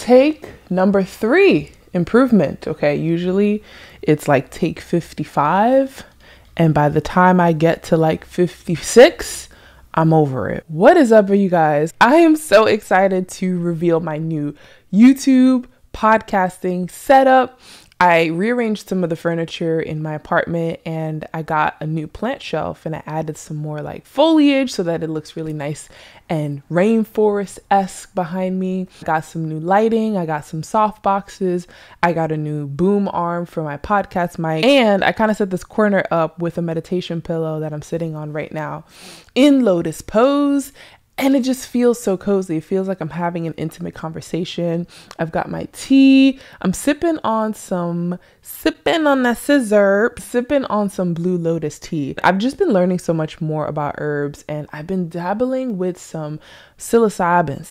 Take number 3, improvement. Okay, usually it's like take 55, and by the time I get to like 56, I'm over it. What is up, you guys? I am so excited to reveal my new YouTube podcasting setup. I rearranged some of the furniture in my apartment and I got a new plant shelf and I added some more like foliage so that it looks really nice and rainforest-esque behind me. Got some new lighting. I got some soft boxes. I got a new boom arm for my podcast mic. And I kind of set this corner up with a meditation pillow that I'm sitting on right now in lotus pose. And it just feels so cozy. It feels like I'm having an intimate conversation. I've got my tea. I'm sipping on some blue lotus tea. I've just been learning so much more about herbs and I've been dabbling with some psilocybin.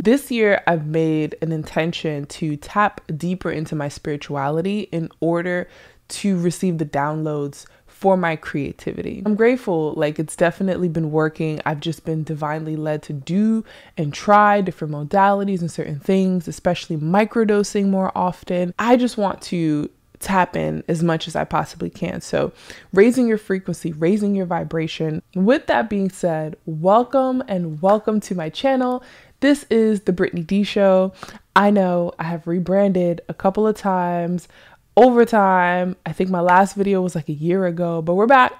This year, I've made an intention to tap deeper into my spirituality in order to receive the downloads for my creativity. I'm grateful, like it's definitely been working. I've just been divinely led to do and try different modalities and certain things, especially microdosing more often. I just want to tap in as much as I possibly can. So raising your frequency, raising your vibration. With that being said, welcome to my channel. This is the Brittnie D Show. I know I have rebranded a couple of times over time. I think my last video was like a year ago, but we're back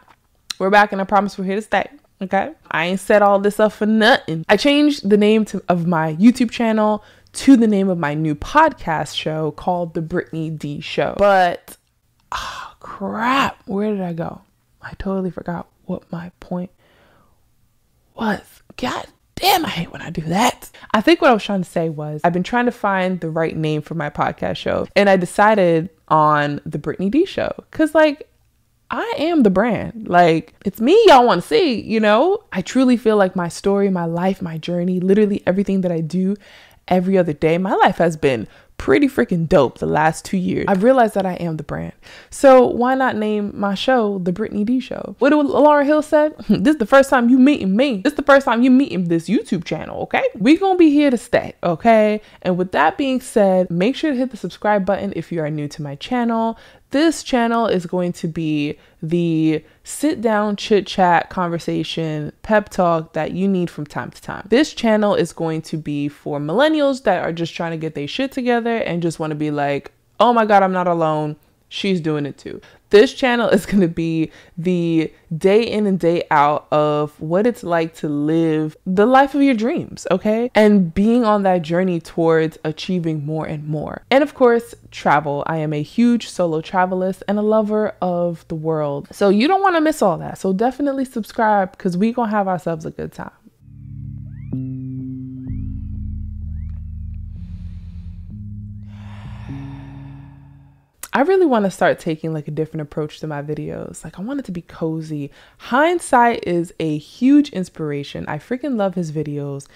and I promise we're here to stay. Okay, I ain't set all this up for nothing. I changed the name of my YouTube channel to the name of my new podcast show called the Brittnie D Show. But crap, where did I go? I totally forgot what my point was. God damn, I hate when I do that. I think what I was trying to say was I've been trying to find the right name for my podcast show and I decided on the Brittnie D Show because like I am the brand. Like it's me y'all want to see, you know? I truly feel like my story, my life, my journey, literally everything that I do every other day, my life has been pretty freaking dope the last 2 years. I've realized that I am the brand. So why not name my show the Brittnie D Show? What Laura Hill said, this is the first time you meeting me. This is the first time you meeting this YouTube channel, okay? We gonna be here to stay, okay? And with that being said, make sure to hit the subscribe button if you are new to my channel. This channel is going to be the sit down, chit chat, conversation, pep talk that you need from time to time. This channel is going to be for millennials that are just trying to get their shit together and just want to be like, oh my God, I'm not alone. She's doing it too. This channel is going to be the day in and day out of what it's like to live the life of your dreams, okay? And being on that journey towards achieving more and more. And of course, travel. I am a huge solo travelist and a lover of the world. So you don't want to miss all that. So definitely subscribe because we're going to have ourselves a good time. I really want to start taking like a different approach to my videos. Like I want it to be cozy. Hindsight is a huge inspiration. I freaking love his videos.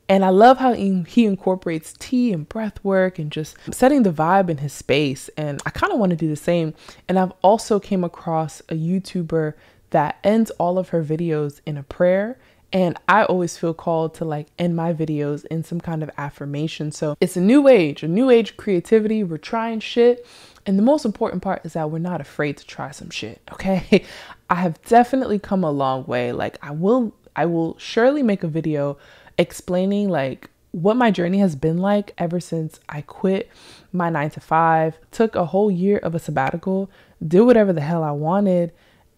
And I love how he incorporates tea and breath work and just setting the vibe in his space. And I kind of want to do the same. And I've also came across a YouTuber that ends all of her videos in a prayer. And I always feel called to like end my videos in some kind of affirmation. So it's a new age creativity. We're trying shit. And the most important part is that we're not afraid to try some shit, okay? I have definitely come a long way. Like I will surely make a video explaining like what my journey has been like ever since I quit my 9-to-5, took a whole year of a sabbatical, did whatever the hell I wanted,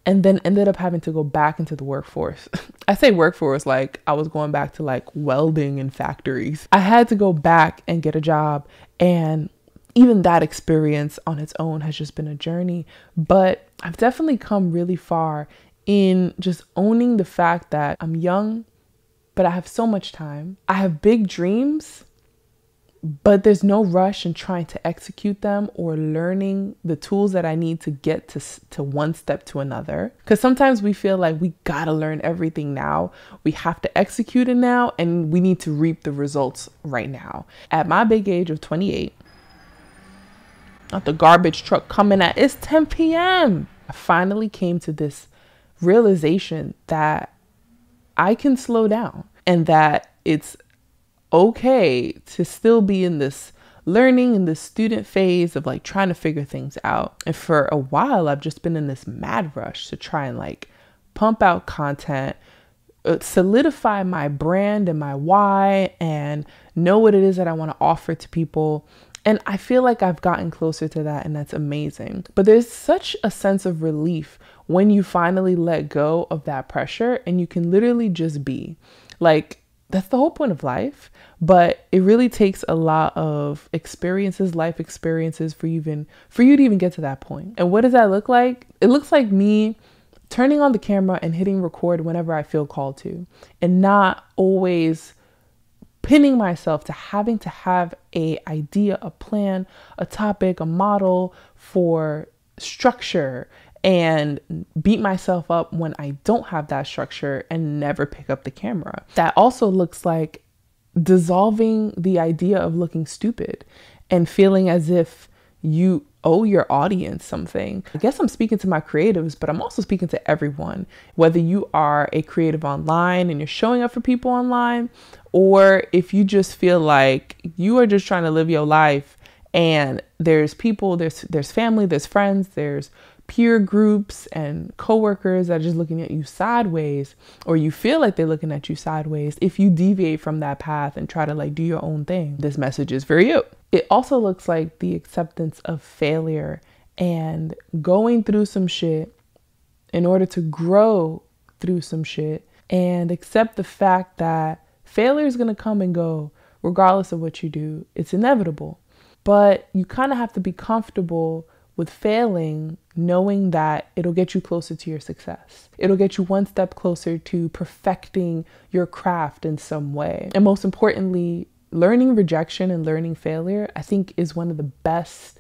and then ended up having to go back into the workforce. I say workforce like I was going back to like welding in factories. I had to go back and get a job, and even that experience on its own has just been a journey. But I've definitely come really far in just owning the fact that I'm young, but I have so much time. I have big dreams, but there's no rush in trying to execute them or learning the tools that I need to get to one step to another. Because sometimes we feel like we gotta learn everything now. We have to execute it now, and we need to reap the results right now. At my big age of 28, not the garbage truck coming at, it's 10 p.m. I finally came to this realization that I can slow down and that it's okay to still be in this learning, in this student phase of like trying to figure things out. And for a while, I've just been in this mad rush to try and like pump out content, solidify my brand and my why, and know what it is that I want to offer to people. And I feel like I've gotten closer to that, and that's amazing. But there's such a sense of relief when you finally let go of that pressure and you can literally just be. Like, that's the whole point of life. But it really takes a lot of experiences, life experiences for you to even get to that point. And what does that look like? It looks like me turning on the camera and hitting record whenever I feel called to, and not always pinning myself to having to have a idea, a plan, a topic, a model for structure, and beat myself up when I don't have that structure and never pick up the camera. That also looks like dissolving the idea of looking stupid and feeling as if you owe your audience something. I guess I'm speaking to my creatives, but I'm also speaking to everyone. Whether you are a creative online and you're showing up for people online, or if you just feel like you are just trying to live your life and there's people, there's family, there's friends, there's peer groups and coworkers that are just looking at you sideways, or you feel like they're looking at you sideways. If you deviate from that path and try to like do your own thing, this message is for you. It also looks like the acceptance of failure and going through some shit in order to grow through some shit, and accept the fact that failure is going to come and go regardless of what you do. It's inevitable, but you kind of have to be comfortable with failing, knowing that it'll get you closer to your success. It'll get you one step closer to perfecting your craft in some way. And most importantly, learning rejection and learning failure, I think, is one of the best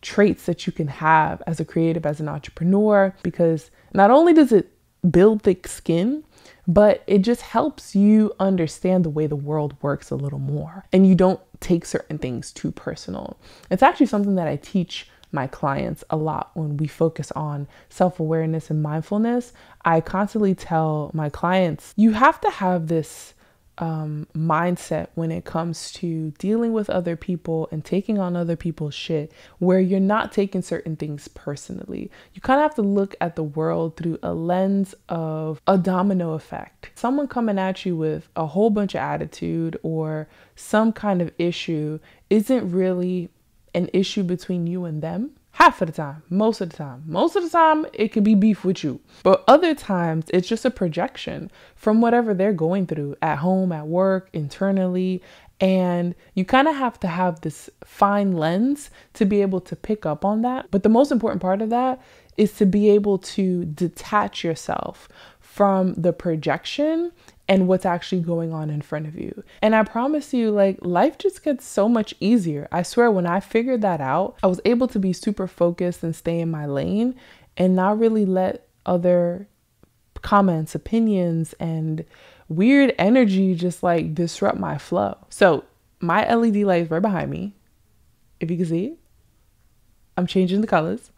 traits that you can have as a creative, as an entrepreneur, because not only does it build thick skin, but it just helps you understand the way the world works a little more, and you don't take certain things too personal. It's actually something that I teach my clients a lot when we focus on self-awareness and mindfulness. I constantly tell my clients, you have to have this mindset when it comes to dealing with other people and taking on other people's shit, where you're not taking certain things personally. You kind of have to look at the world through a lens of a domino effect. Someone coming at you with a whole bunch of attitude or some kind of issue isn't really an issue between you and them. Half of the time, most of the time, it could be beef with you. But other times, it's just a projection from whatever they're going through at home, at work, internally. And you kind of have to have this fine lens to be able to pick up on that. But the most important part of that is to be able to detach yourself from the projection and what's actually going on in front of you. And I promise you, like, life just gets so much easier. I swear, when I figured that out, I was able to be super focused and stay in my lane and not really let other comments, opinions, and weird energy just like disrupt my flow. So my LED light is right behind me. If you can see, I'm changing the colors.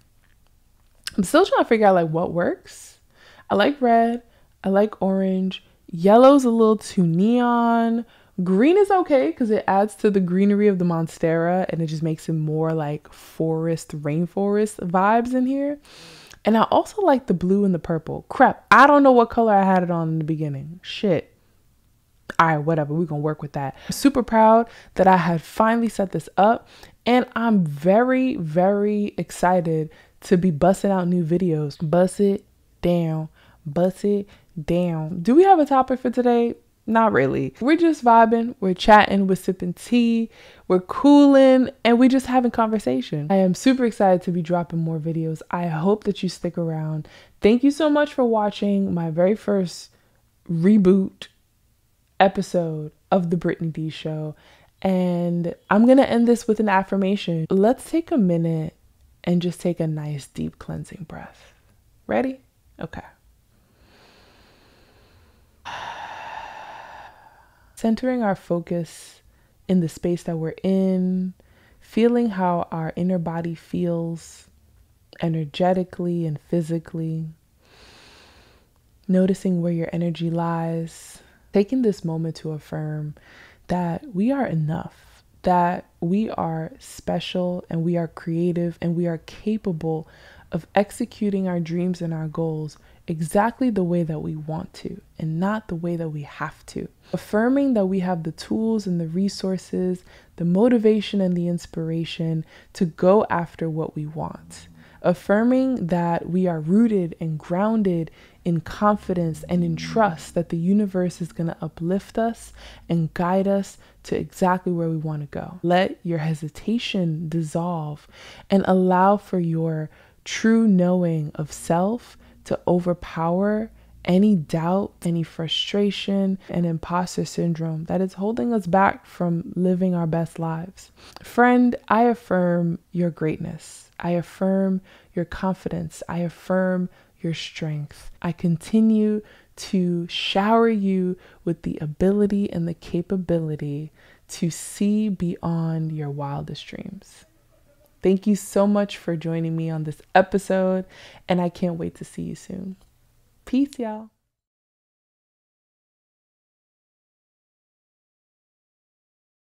I'm still trying to figure out like what works. I like red. I like orange. Yellow's a little too neon. Green is okay because it adds to the greenery of the Monstera and it just makes it more like forest, rainforest vibes in here. And I also like the blue and the purple. Crap, I don't know what color I had it on in the beginning. Shit. All right, whatever. We're going to work with that. I'm super proud that I had finally set this up. And I'm very, very excited to be busting out new videos. Bust it down. Bust it down. Do we have a topic for today? Not really. We're just vibing. We're chatting. We're sipping tea. We're cooling. And we're just having conversation. I am super excited to be dropping more videos. I hope that you stick around. Thank you so much for watching my very first reboot episode of the Brittnie D Show. And I'm going to end this with an affirmation. Let's take a minute and just take a nice deep cleansing breath. Ready? Okay. Centering our focus in the space that we're in, feeling how our inner body feels energetically and physically, noticing where your energy lies, taking this moment to affirm that we are enough, that we are special and we are creative and we are capable of executing our dreams and our goals exactly the way that we want to and not the way that we have to. Affirming that we have the tools and the resources, the motivation and the inspiration to go after what we want. Affirming that we are rooted and grounded in confidence and in trust that the universe is going to uplift us and guide us to exactly where we want to go. Let your hesitation dissolve and allow for your true knowing of self to overpower any doubt, any frustration, and imposter syndrome that is holding us back from living our best lives. Friend, I affirm your greatness. I affirm your confidence. I affirm your strength. I continue to shower you with the ability and the capability to see beyond your wildest dreams. Thank you so much for joining me on this episode, and I can't wait to see you soon. Peace, y'all.